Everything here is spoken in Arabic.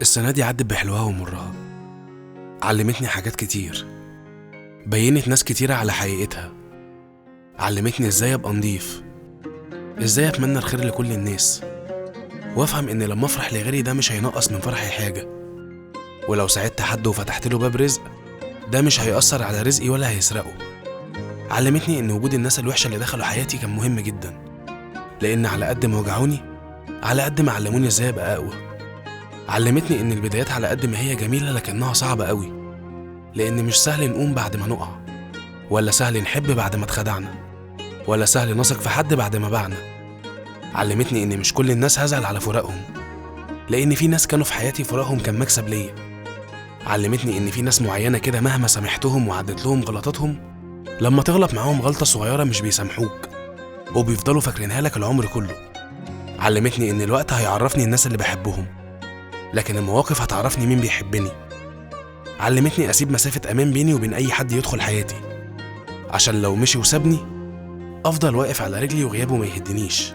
السنة دي عدت بحلوها ومرها، علمتني حاجات كتير، بينت ناس كتيرة على حقيقتها، علمتني ازاي ابقى نضيف، ازاي اتمنى الخير لكل الناس، وافهم ان لما افرح لغيري ده مش هينقص من فرحي حاجة، ولو ساعدت حد وفتحت له باب رزق ده مش هيأثر على رزقي ولا هيسرقه. علمتني ان وجود الناس الوحشة اللي دخلوا حياتي كان مهم جدا، لان على قد ما وجعوني على قد ما علموني ازاي ابقى اقوى. علمتني ان البدايات على قد ما هي جميلة لكنها صعبة قوي، لان مش سهل نقوم بعد ما نقع، ولا سهل نحب بعد ما اتخدعنا، ولا سهل نثق في حد بعد ما باعنا. علمتني ان مش كل الناس هزعل على فراقهم، لان في ناس كانوا في حياتي فراقهم كان مكسب ليا. علمتني ان في ناس معينة كده مهما سامحتهم وعدت لهم غلطاتهم، لما تغلط معاهم غلطة صغيرة مش بيسامحوك وبيفضلوا فاكرينها لك العمر كله. علمتني ان الوقت هيعرفني الناس اللي بحبهم، لكن المواقف هتعرفني مين بيحبني. علمتني اسيب مسافة امان بيني وبين اي حد يدخل حياتي، عشان لو مشي وسابني افضل واقف على رجلي وغيابه ما يهدنيش.